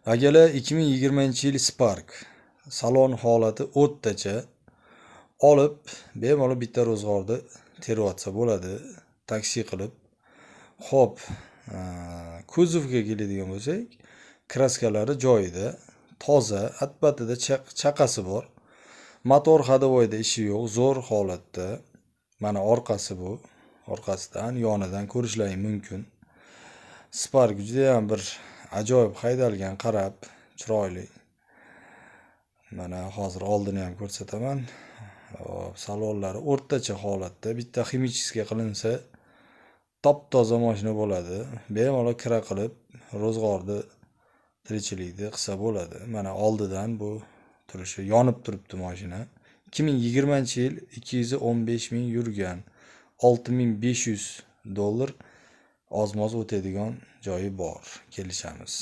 Agalar 2020-yil Spark salon holati o'rtacha olib, bemalol bitta ro'zg'orda teryotsa bo'ladi, taksi qilib. Xo'p, kuzovga keladigan bo'lsak, kraskalari joyida, toza, albatta chaqasi bor. Motor hadovoyda ishi yo'q, zo'r holatda. Mana orqasi bu. Orqasidan, yonidan ko'rishlaring mumkin. Spark juda ham bir ajoyib haydalgan, qarab, chiroyli. Mana hozir oldini ham ko'rsataman. Salonlari o'rtacha holatda, bitta ximichskiy qilinsa top-toza mashina bo'ladi. Bemalol kira qilib, ro'zg'orni tirikchilikni qilsa bo'ladi. Mana oldidan bu turishi yonib turibdi mashina. 2020-yil 215 ming yurgan, $6500 ozmoz o'tadigan joyi bor. Kelishamiz.